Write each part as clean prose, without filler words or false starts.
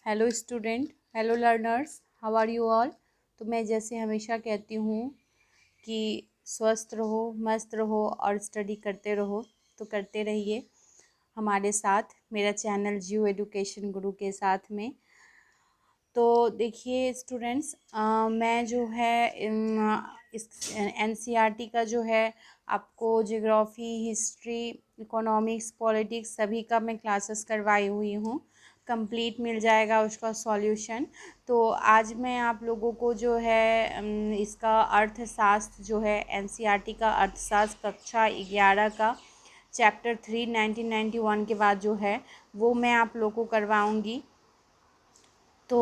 Hello student, hello learners, how are you all. तो मैं जैसे हमेशा कहती हूँ कि स्वस्थ रहो, मस्त रहो और स्टडी करते रहो। तो करते रहिए हमारे साथ, मेरा चैनल जियो एजुकेशन गुरु के साथ में। तो देखिए स्टूडेंट्स, मैं जो है इस एनसीईआरटी का जो है आपको ज्योग्राफी, हिस्ट्री, इकोनॉमिक्स, पॉलिटिक्स सभी का मैं क्लासेस करवाई हुई हूँ। कंप्लीट मिल जाएगा उसका सॉल्यूशन। तो आज मैं आप लोगों को जो है इसका अर्थशास्त्र जो है एनसीईआरटी का अर्थशास्त्र कक्षा 11 का चैप्टर 3 1991 के बाद जो है वो मैं आप लोगों को करवाऊँगी। तो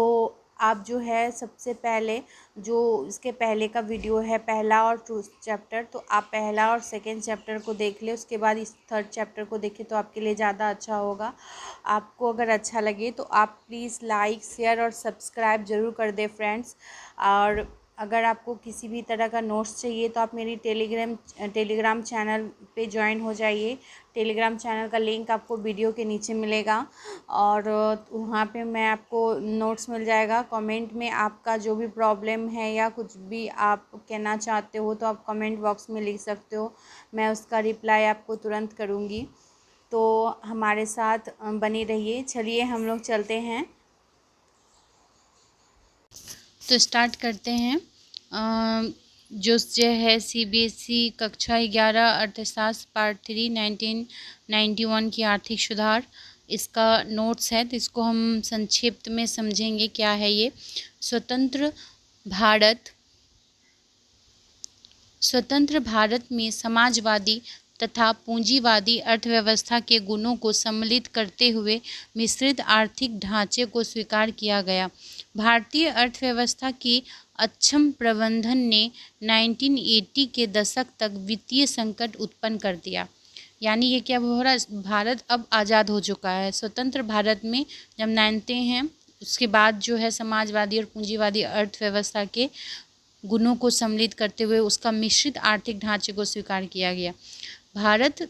आप जो है सबसे पहले जो इसके पहले का वीडियो है पहला और चैप्टर, तो आप पहला और सेकंड चैप्टर को देख ले, उसके बाद इस थर्ड चैप्टर को देखें तो आपके लिए ज़्यादा अच्छा होगा। आपको अगर अच्छा लगे तो आप प्लीज़ लाइक, शेयर और सब्सक्राइब ज़रूर कर दें फ्रेंड्स। और अगर आपको किसी भी तरह का नोट्स चाहिए तो आप मेरी टेलीग्राम चैनल पे ज्वाइन हो जाइए। टेलीग्राम चैनल का लिंक आपको वीडियो के नीचे मिलेगा और वहाँ पे मैं आपको नोट्स मिल जाएगा। कमेंट में आपका जो भी प्रॉब्लम है या कुछ भी आप कहना चाहते हो तो आप कमेंट बॉक्स में लिख सकते हो, मैं उसका रिप्लाई आपको तुरंत करूँगी। तो हमारे साथ बनी रहिए। चलिए हम लोग चलते हैं, तो स्टार्ट करते हैं। जो है सीबीएसई कक्षा 11 अर्थशास्त्र पार्ट 3 1991 की आर्थिक सुधार, इसका नोट्स है। तो इसको हम संक्षिप्त में समझेंगे क्या है ये। स्वतंत्र भारत में समाजवादी तथा पूंजीवादी अर्थव्यवस्था के गुणों को सम्मिलित करते हुए मिश्रित आर्थिक ढांचे को स्वीकार किया गया। भारतीय अर्थव्यवस्था की अक्षम प्रबंधन ने 1980 के दशक तक वित्तीय संकट उत्पन्न कर दिया। यानी ये क्या हो रहा है, भारत अब आज़ाद हो चुका है। स्वतंत्र भारत में जब मानते हैं उसके बाद जो है समाजवादी और पूंजीवादी अर्थव्यवस्था के गुणों को सम्मिलित करते हुए उसका मिश्रित आर्थिक ढांचे को स्वीकार किया गया। भारत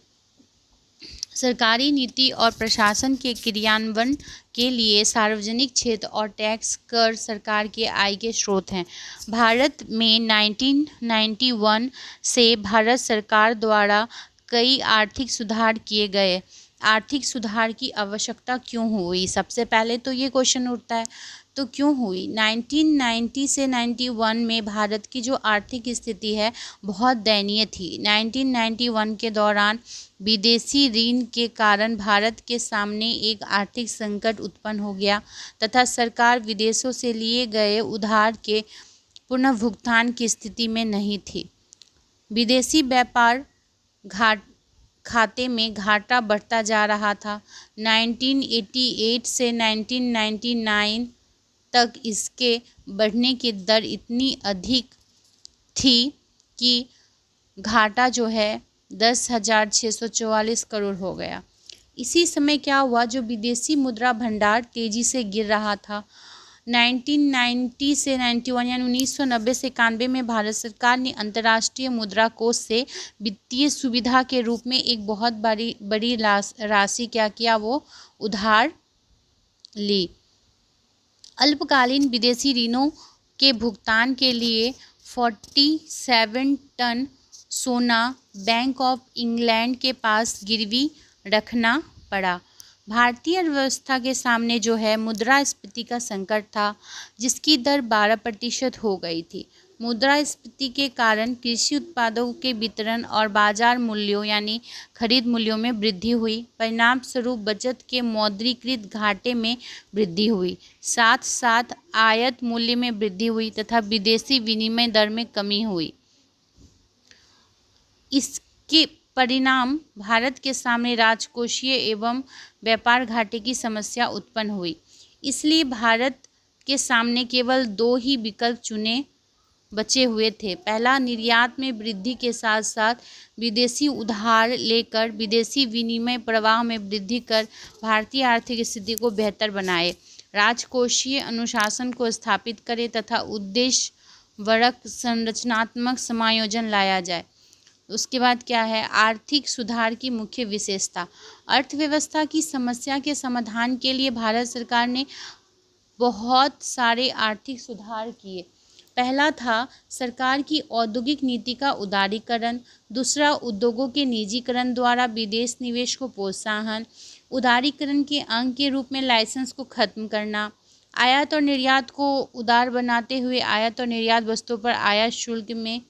सरकारी नीति और प्रशासन के क्रियान्वयन के लिए सार्वजनिक क्षेत्र और टैक्स कर सरकार के आय के स्रोत हैं। भारत में 1991 से भारत सरकार द्वारा कई आर्थिक सुधार किए गए। आर्थिक सुधार की आवश्यकता क्यों हुई, सबसे पहले तो ये क्वेश्चन उठता है, तो क्यों हुई। 1990 से 91 में भारत की जो आर्थिक स्थिति है बहुत दयनीय थी। 1991 के दौरान विदेशी ऋण के कारण भारत के सामने एक आर्थिक संकट उत्पन्न हो गया तथा सरकार विदेशों से लिए गए उधार के पुनर्भुगतान की स्थिति में नहीं थी। विदेशी व्यापार खाते में घाटा बढ़ता जा रहा था। 1988 से 1999 तक इसके बढ़ने की दर इतनी अधिक थी कि घाटा जो है 10,644 करोड़ हो गया। इसी समय क्या हुआ, जो विदेशी मुद्रा भंडार तेजी से गिर रहा था। 1990 से 91 यानी 1990 से 91 में भारत सरकार ने अंतर्राष्ट्रीय मुद्रा कोष से वित्तीय सुविधा के रूप में एक बहुत बड़ी राशि क्या किया, वो उधार ली। अल्पकालीन विदेशी ऋणों के भुगतान के लिए 47 टन सोना बैंक ऑफ इंग्लैंड के पास गिरवी रखना पड़ा। भारतीय अर्थव्यवस्था के सामने जो है मुद्रास्फीति का संकट था, जिसकी दर 12% हो गई थी। मुद्रास्फीति के कारण कृषि उत्पादों के वितरण और बाजार मूल्यों यानी खरीद मूल्यों में वृद्धि हुई। परिणाम स्वरूप बचत के मौद्रीकृत घाटे में वृद्धि हुई, साथ साथ आयात मूल्य में वृद्धि हुई तथा विदेशी विनिमय दर में कमी हुई। इसके परिणाम भारत के सामने राजकोषीय एवं व्यापार घाटे की समस्या उत्पन्न हुई। इसलिए भारत के सामने केवल 2 ही विकल्प बचे हुए थे। पहला, निर्यात में वृद्धि के साथ साथ विदेशी उधार लेकर विदेशी विनिमय प्रवाह में वृद्धि कर भारतीय आर्थिक स्थिति को बेहतर बनाए, राजकोषीय अनुशासन को स्थापित करे तथा उद्देश्यवरक संरचनात्मक समायोजन लाया जाए। उसके बाद क्या है, आर्थिक सुधार की मुख्य विशेषता। अर्थव्यवस्था की समस्या के समाधान के लिए भारत सरकार ने बहुत सारे आर्थिक सुधार किए। पहला था सरकार की औद्योगिक नीति का उदारीकरण, दूसरा उद्योगों के निजीकरण द्वारा विदेश निवेश को प्रोत्साहन, उदारीकरण के अंग के रूप में लाइसेंस को खत्म करना, आयात और निर्यात को उदार बनाते हुए आयात और निर्यात वस्तुओं पर आयात शुल्क में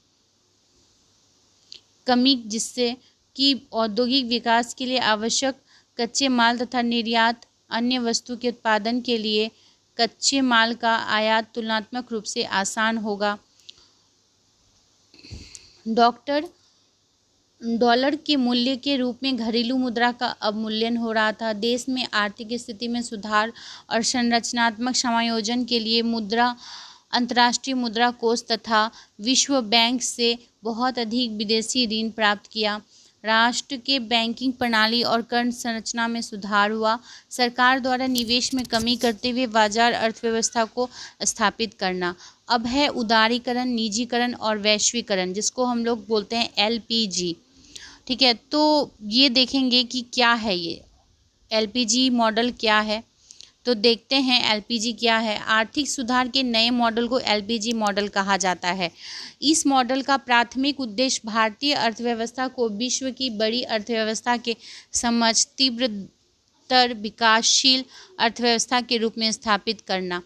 कमी, जिससे कि औद्योगिक विकास के लिए आवश्यक कच्चे माल तथा निर्यात अन्य वस्तु के उत्पादन के लिए कच्चे माल का आयात तुलनात्मक रूप से आसान होगा। डॉलर के मूल्य के रूप में घरेलू मुद्रा का अवमूल्यन हो रहा था। देश में आर्थिक स्थिति में सुधार और संरचनात्मक समायोजन के लिए अंतर्राष्ट्रीय मुद्रा कोष तथा विश्व बैंक से बहुत अधिक विदेशी ऋण प्राप्त किया। राष्ट्र के बैंकिंग प्रणाली और कर संरचना में सुधार हुआ। सरकार द्वारा निवेश में कमी करते हुए बाजार अर्थव्यवस्था को स्थापित करना। अब है उदारीकरण, निजीकरण और वैश्वीकरण, जिसको हम लोग बोलते हैं LPG। ठीक है, तो ये देखेंगे कि क्या है ये LPG मॉडल क्या है। तो देखते हैं LPG क्या है। आर्थिक सुधार के नए मॉडल को LPG मॉडल कहा जाता है। इस मॉडल का प्राथमिक उद्देश्य भारतीय अर्थव्यवस्था को विश्व की बड़ी अर्थव्यवस्था के समक्ष तीव्रतर विकासशील अर्थव्यवस्था के रूप में स्थापित करना।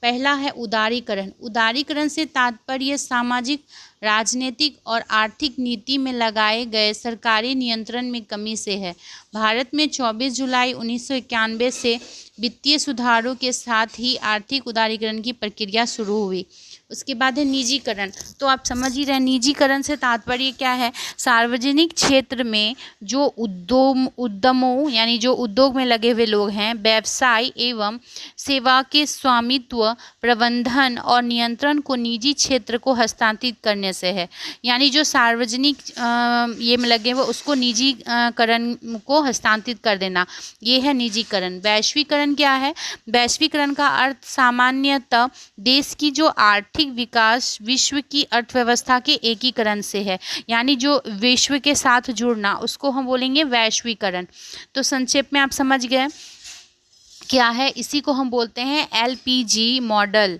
पहला है उदारीकरण। उदारीकरण से तात्पर्य सामाजिक, राजनीतिक और आर्थिक नीति में लगाए गए सरकारी नियंत्रण में कमी से है। भारत में 24 जुलाई 1991 से वित्तीय सुधारों के साथ ही आर्थिक उदारीकरण की प्रक्रिया शुरू हुई। उसके बाद है निजीकरण। तो आप समझ ही रहे, निजीकरण से तात्पर्य क्या है, सार्वजनिक क्षेत्र में जो उद्यमों यानी जो उद्योग में लगे हुए लोग हैं, व्यवसाय एवं सेवा के स्वामित्व, प्रबंधन और नियंत्रण को निजी क्षेत्र को हस्तांतरित करने से है। यानी जो सार्वजनिक ये में लगे हुए उसको निजीकरण को हस्तांतरित कर देना, ये है निजीकरण। वैश्वीकरण क्या है, वैश्वीकरण का अर्थ सामान्यतः देश की जो आर्थिक विकास विश्व की अर्थव्यवस्था के एकीकरण से है। यानी जो विश्व के साथ जुड़ना, उसको हम बोलेंगे वैश्वीकरण। तो संक्षेप में आप समझ गए क्या है, इसी को हम बोलते हैं LPG मॉडल।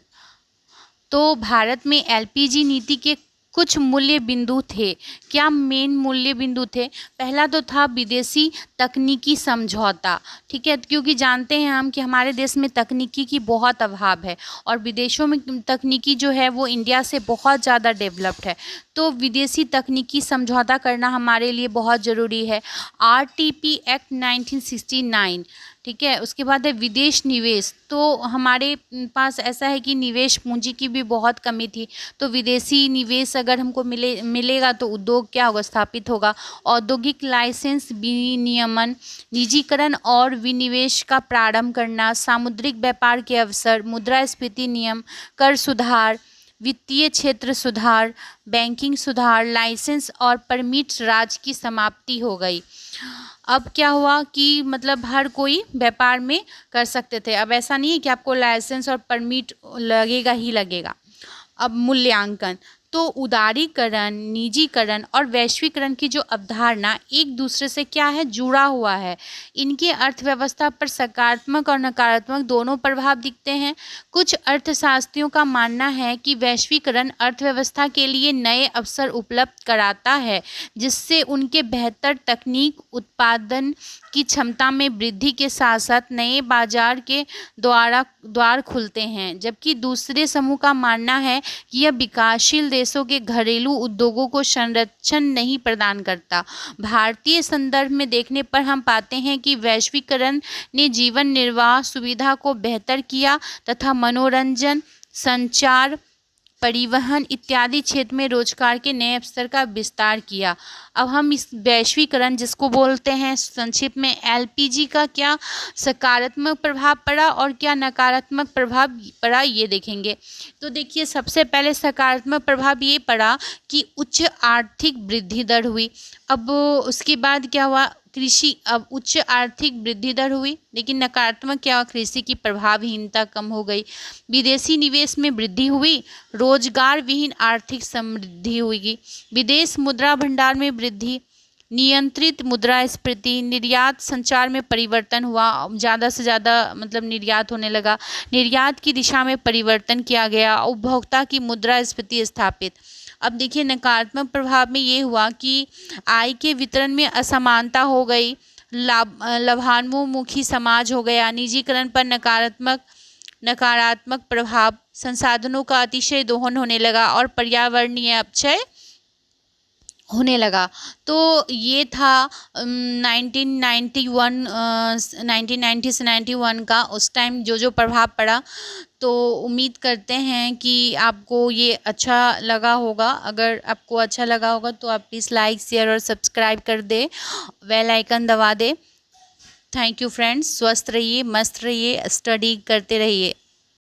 तो भारत में LPG नीति के कुछ मूल्य बिंदु थे। क्या मेन मूल्य बिंदु थे? पहला तो था विदेशी तकनीकी समझौता। ठीक है, क्योंकि जानते हैं हम कि हमारे देश में तकनीकी की बहुत अभाव है और विदेशों में तकनीकी जो है वो इंडिया से बहुत ज़्यादा डेवलप्ड है। तो विदेशी तकनीकी समझौता करना हमारे लिए बहुत ज़रूरी है। RTP act 1969। ठीक है, उसके बाद है विदेश निवेश। तो हमारे पास ऐसा है कि निवेश पूंजी की भी बहुत कमी थी, तो विदेशी निवेश अगर हमको मिलेगा तो उद्योग क्या होगा, स्थापित होगा। औद्योगिक लाइसेंस विनियमन, निजीकरण और विनिवेश का प्रारंभ करना, सामुद्रिक व्यापार के अवसर, मुद्रास्फीति नियम, कर सुधार, वित्तीय क्षेत्र सुधार, बैंकिंग सुधार, लाइसेंस और परमिट राज की समाप्ति हो गई। अब क्या हुआ कि मतलब हर कोई व्यापार में कर सकते थे। अब ऐसा नहीं है कि आपको लाइसेंस और परमिट लगेगा ही लगेगा। अब मूल्यांकन, तो उदारीकरण, निजीकरण और वैश्वीकरण की जो अवधारणा एक दूसरे से क्या है, जुड़ा हुआ है। इनके अर्थव्यवस्था पर सकारात्मक और नकारात्मक दोनों प्रभाव दिखते हैं। कुछ अर्थशास्त्रियों का मानना है कि वैश्वीकरण अर्थव्यवस्था के लिए नए अवसर उपलब्ध कराता है, जिससे उनके बेहतर तकनीक, उत्पादन की क्षमता में वृद्धि के साथ साथ नए बाजार के द्वार खुलते हैं। जबकि दूसरे समूह का मानना है कि यह विकासशील देशों के घरेलू उद्योगों को संरक्षण नहीं प्रदान करता। भारतीय संदर्भ में देखने पर हम पाते हैं कि वैश्वीकरण ने जीवन निर्वाह सुविधा को बेहतर किया तथा मनोरंजन, संचार, परिवहन इत्यादि क्षेत्र में रोजगार के नए अवसर का विस्तार किया। अब हम इस वैश्वीकरण जिसको बोलते हैं संक्षिप्त में LPG का क्या सकारात्मक प्रभाव पड़ा और क्या नकारात्मक प्रभाव पड़ा, ये देखेंगे। तो देखिए, सबसे पहले सकारात्मक प्रभाव ये पड़ा कि उच्च आर्थिक वृद्धि दर हुई। अब उसके बाद क्या हुआ, कृषि, अब उच्च आर्थिक वृद्धि दर हुई, लेकिन नकारात्मक क्या हुआ, कृषि की प्रभावहीनता कम हो गई। विदेशी निवेश में वृद्धि हुई, रोजगार विहीन आर्थिक समृद्धि हुई। विदेश मुद्रा भंडार में वृद्धि, नियंत्रित मुद्रास्फीति, निर्यात संचार में परिवर्तन हुआ, ज़्यादा से ज़्यादा मतलब निर्यात होने लगा, निर्यात की दिशा में परिवर्तन किया गया, उपभोक्ता की मुद्रास्फीति स्थापित। अब देखिए नकारात्मक प्रभाव में ये हुआ कि आय के वितरण में असमानता हो गई, लाभान्विमुखी समाज हो गया, निजीकरण पर नकारात्मक प्रभाव, संसाधनों का अतिशय दोहन होने लगा और पर्यावरणीय अपक्षय होने लगा। तो ये था 1990 से 91 का उस टाइम जो प्रभाव पड़ा। तो उम्मीद करते हैं कि आपको ये अच्छा लगा होगा। अगर आपको अच्छा लगा होगा तो आप प्लीज़ लाइक, शेयर और सब्सक्राइब कर दे, बेल आइकन दबा दे। थैंक यू फ्रेंड्स, स्वस्थ रहिए, मस्त रहिए, स्टडी करते रहिए।